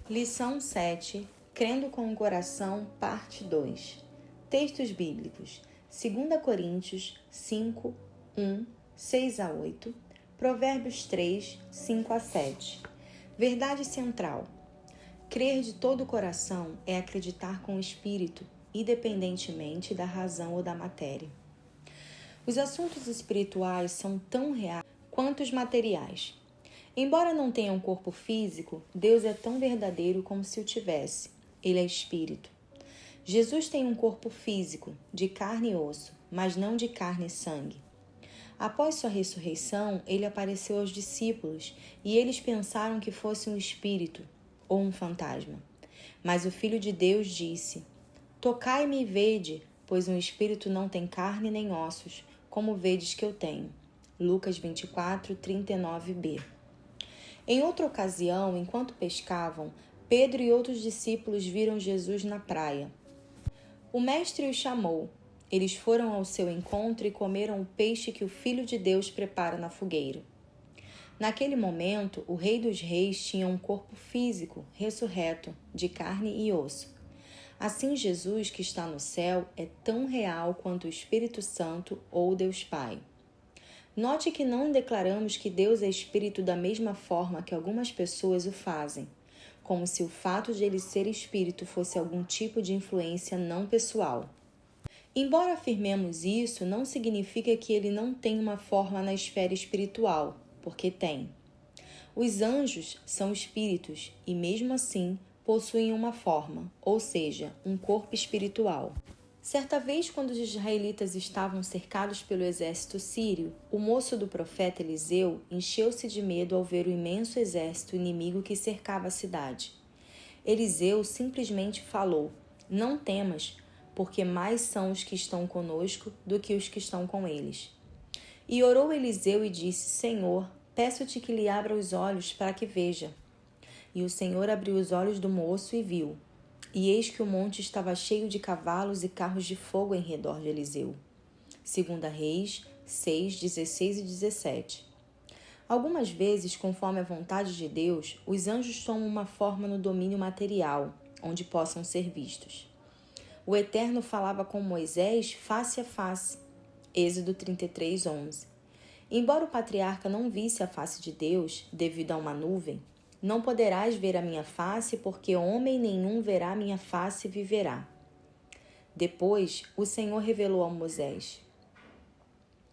Lição 7, Crendo com o Coração, parte 2. Textos bíblicos: 2 Coríntios 5, 1, 6 a 8, Provérbios 3, 5 a 7. Verdade central: crer de todo o coração é acreditar com o espírito, independentemente da razão ou da matéria. Os assuntos espirituais são tão reais quanto os materiais. Embora não tenha um corpo físico, Deus é tão verdadeiro como se o tivesse. Ele é espírito. Jesus tem um corpo físico, de carne e osso, mas não de carne e sangue. Após sua ressurreição, ele apareceu aos discípulos e eles pensaram que fosse um espírito ou um fantasma. Mas o Filho de Deus disse: Tocai-me e vede, pois um espírito não tem carne nem ossos, como vedes que eu tenho. Lucas 24, 39b. Em outra ocasião, enquanto pescavam, Pedro e outros discípulos viram Jesus na praia. O mestre os chamou. Eles foram ao seu encontro e comeram o peixe que o Filho de Deus prepara na fogueira. Naquele momento, o Rei dos Reis tinha um corpo físico, ressurreto, de carne e osso. Assim, Jesus, que está no céu, é tão real quanto o Espírito Santo ou Deus Pai. Note que não declaramos que Deus é espírito da mesma forma que algumas pessoas o fazem, como se o fato de ele ser espírito fosse algum tipo de influência não pessoal. Embora afirmemos isso, não significa que ele não tem uma forma na esfera espiritual, porque tem. Os anjos são espíritos e, mesmo assim, possuem uma forma, ou seja, um corpo espiritual. Certa vez, quando os israelitas estavam cercados pelo exército sírio, o moço do profeta Eliseu encheu-se de medo ao ver o imenso exército inimigo que cercava a cidade. Eliseu simplesmente falou: Não temas, porque mais são os que estão conosco do que os que estão com eles. E orou Eliseu e disse: Senhor, peço-te que lhe abra os olhos para que veja. E o Senhor abriu os olhos do moço e viu. E eis que o monte estava cheio de cavalos e carros de fogo em redor de Eliseu. 2 Reis 6, 16 e 17. Algumas vezes, conforme a vontade de Deus, os anjos tomam uma forma no domínio material, onde possam ser vistos. O Eterno falava com Moisés face a face. Êxodo 33, 11. Embora o patriarca não visse a face de Deus, devido a uma nuvem, não poderás ver a minha face, porque homem nenhum verá a minha face e viverá. Depois, o Senhor revelou a Moisés: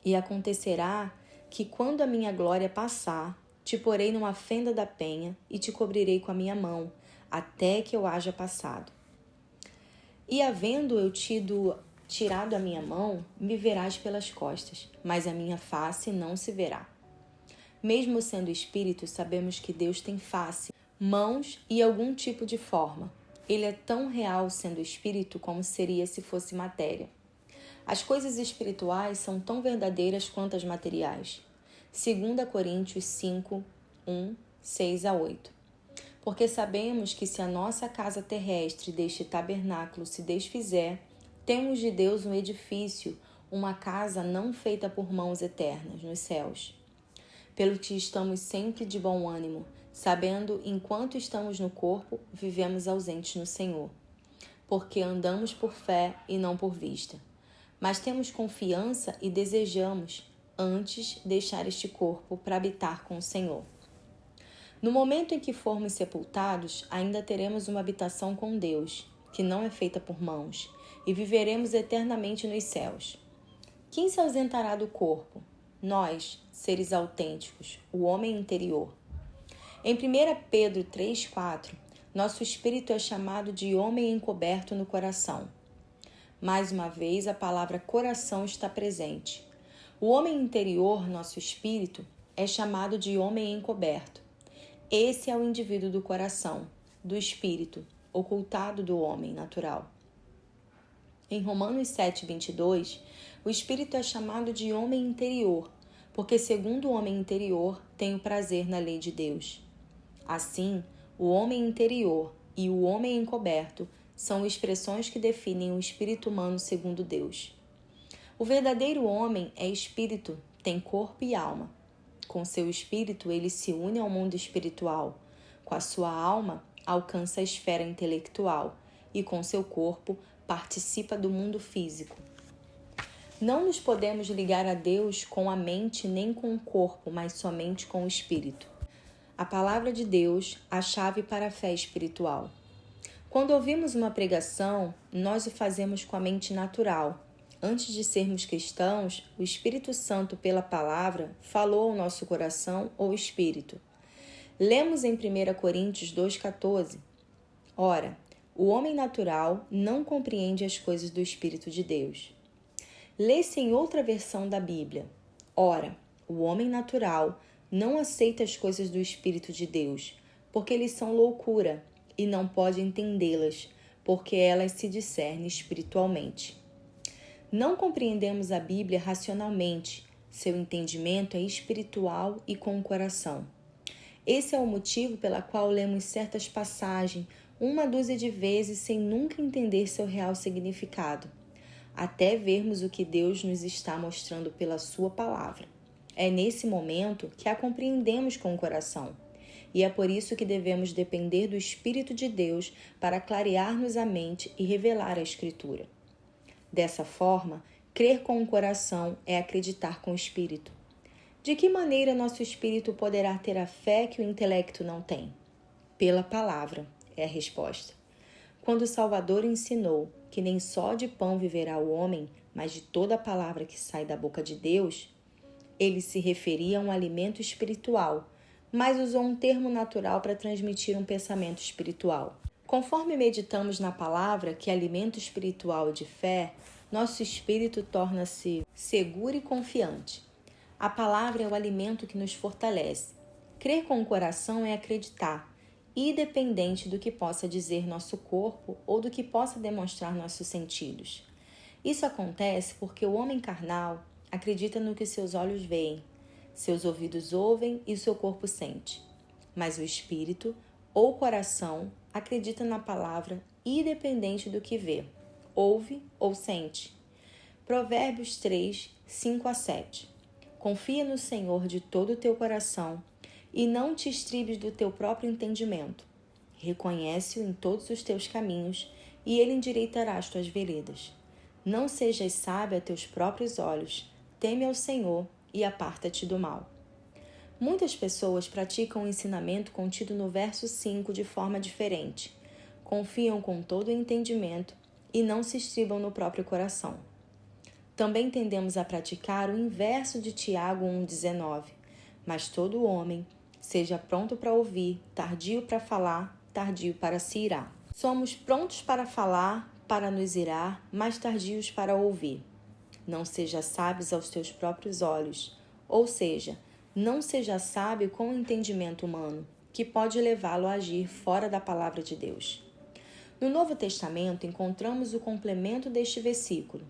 E acontecerá que, quando a minha glória passar, te porei numa fenda da penha e te cobrirei com a minha mão, até que eu haja passado. E havendo eu tirado a minha mão, me verás pelas costas, mas a minha face não se verá. Mesmo sendo espírito, sabemos que Deus tem face, mãos e algum tipo de forma. Ele é tão real sendo espírito como seria se fosse matéria. As coisas espirituais são tão verdadeiras quanto as materiais. 2 Coríntios 5, 1, 6 a 8. Porque sabemos que se a nossa casa terrestre deste tabernáculo se desfizer, temos de Deus um edifício, uma casa não feita por mãos eternas, nos céus. Pelo que estamos sempre de bom ânimo, sabendo, enquanto estamos no corpo, vivemos ausentes no Senhor. Porque andamos por fé e não por vista. Mas temos confiança e desejamos, antes, deixar este corpo para habitar com o Senhor. No momento em que formos sepultados, ainda teremos uma habitação com Deus, que não é feita por mãos, e viveremos eternamente nos céus. Quem se ausentará do corpo? Nós, seres autênticos, o homem interior. Em 1 Pedro 3,4, nosso espírito é chamado de homem encoberto no coração. Mais uma vez, a palavra coração está presente. O homem interior, nosso espírito, é chamado de homem encoberto. Esse é o indivíduo do coração, do espírito, ocultado do homem natural. Em Romanos 7,22, o espírito é chamado de homem interior, porque segundo o homem interior tem o prazer na lei de Deus. Assim, o homem interior e o homem encoberto são expressões que definem o espírito humano segundo Deus. O verdadeiro homem é espírito, tem corpo e alma. Com seu espírito, ele se une ao mundo espiritual. Com a sua alma, alcança a esfera intelectual e, com seu corpo, participa do mundo físico. Não nos podemos ligar a Deus com a mente nem com o corpo, mas somente com o espírito. A palavra de Deus, a chave para a fé espiritual. Quando ouvimos uma pregação, nós o fazemos com a mente natural. Antes de sermos cristãos, o Espírito Santo, pela palavra, falou ao nosso coração ou espírito. Lemos em 1 Coríntios 2,14. Ora, o homem natural não compreende as coisas do Espírito de Deus. Lê-se em outra versão da Bíblia. Ora, o homem natural não aceita as coisas do Espírito de Deus, porque eles são loucura, e não pode entendê-las, porque elas se discernem espiritualmente. Não compreendemos a Bíblia racionalmente, seu entendimento é espiritual e com o coração. Esse é o motivo pela qual lemos certas passagens 1 dúzia de vezes sem nunca entender seu real significado, até vermos o que Deus nos está mostrando pela sua palavra. É nesse momento que a compreendemos com o coração. E é por isso que devemos depender do Espírito de Deus para clarear-nos a mente e revelar a Escritura. Dessa forma, crer com o coração é acreditar com o Espírito. De que maneira nosso espírito poderá ter a fé que o intelecto não tem? Pela palavra, é a resposta. Quando o Salvador ensinou que nem só de pão viverá o homem, mas de toda a palavra que sai da boca de Deus, ele se referia a um alimento espiritual, mas usou um termo natural para transmitir um pensamento espiritual. Conforme meditamos na palavra, que é alimento espiritual de fé, nosso espírito torna-se seguro e confiante. A palavra é o alimento que nos fortalece. Crer com o coração é acreditar, independente do que possa dizer nosso corpo ou do que possa demonstrar nossos sentidos. Isso acontece porque o homem carnal acredita no que seus olhos veem, seus ouvidos ouvem e seu corpo sente. Mas o espírito ou coração acredita na palavra independente do que vê, ouve ou sente. Provérbios 3, 5-7. Confia no Senhor de todo o teu coração e não te estribes do teu próprio entendimento. Reconhece-o em todos os teus caminhos e ele endireitará as tuas veredas. Não sejas sábio a teus próprios olhos, teme ao Senhor e aparta-te do mal. Muitas pessoas praticam o ensinamento contido no verso 5 de forma diferente. Confiam com todo o entendimento e não se estribam no próprio coração. Também tendemos a praticar o inverso de Tiago 1,19. Mas todo homem seja pronto para ouvir, tardio para falar, tardio para se irar. Somos prontos para falar, para nos irar, mas tardios para ouvir. Não seja sábio aos teus próprios olhos, ou seja, não seja sábio com o entendimento humano, que pode levá-lo a agir fora da palavra de Deus. No Novo Testamento encontramos o complemento deste versículo,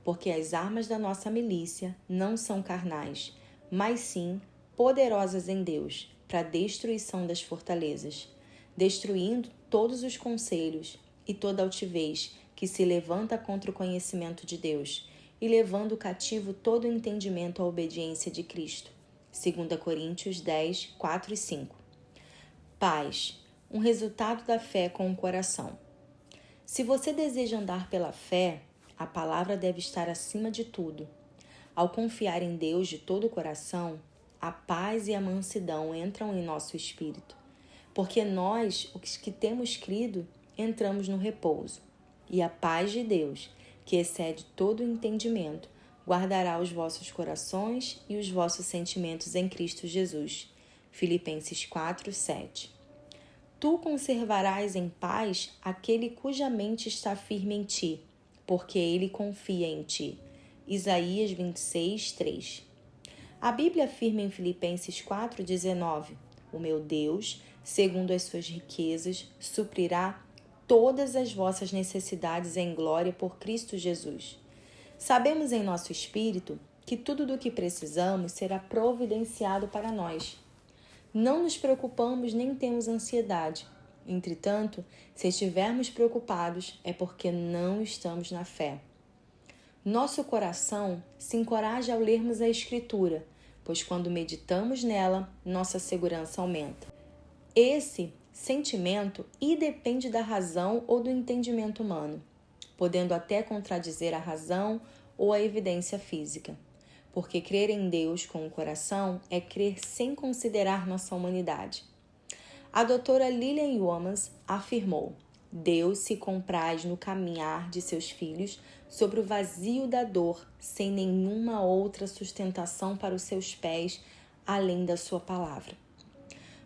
porque as armas da nossa milícia não são carnais, mas sim poderosas em Deus, para a destruição das fortalezas, destruindo todos os conselhos e toda altivez que se levanta contra o conhecimento de Deus, e levando cativo todo o entendimento à obediência de Cristo. 2 Coríntios 10, 4 e 5. Paz, um resultado da fé com o coração. Se você deseja andar pela fé, a palavra deve estar acima de tudo. Ao confiar em Deus de todo o coração, a paz e a mansidão entram em nosso espírito, porque nós, os que temos crido, entramos no repouso. E a paz de Deus, que excede todo o entendimento, guardará os vossos corações e os vossos sentimentos em Cristo Jesus. Filipenses 4, 7. Tu conservarás em paz aquele cuja mente está firme em ti, porque ele confia em ti. Isaías 26, 3. A Bíblia afirma em Filipenses 4, 19: O meu Deus, segundo as suas riquezas, suprirá todas as vossas necessidades em glória por Cristo Jesus. Sabemos em nosso espírito que tudo do que precisamos será providenciado para nós. Não nos preocupamos nem temos ansiedade. Entretanto, se estivermos preocupados, é porque não estamos na fé. Nosso coração se encoraja ao lermos a Escritura, pois quando meditamos nela, nossa segurança aumenta. Esse sentimento e depende da razão ou do entendimento humano, podendo até contradizer a razão ou a evidência física. Porque crer em Deus com o coração é crer sem considerar nossa humanidade. A doutora Lilian Yeomans afirmou: Deus se compraz no caminhar de seus filhos sobre o vazio da dor, sem nenhuma outra sustentação para os seus pés, além da sua palavra.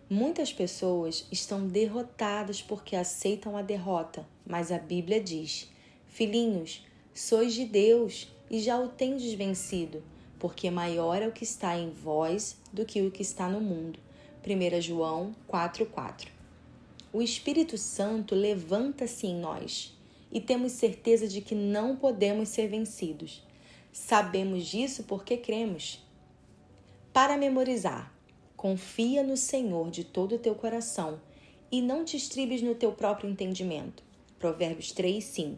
Muitas pessoas estão derrotadas porque aceitam a derrota, mas a Bíblia diz: Filhinhos, sois de Deus e já o tendes vencido, porque maior é o que está em vós do que o que está no mundo. 1 João 4,4. O Espírito Santo levanta-se em nós e temos certeza de que não podemos ser vencidos. Sabemos disso porque cremos. Para memorizar, confia no Senhor de todo o teu coração e não te estribes no teu próprio entendimento. Provérbios 3:5.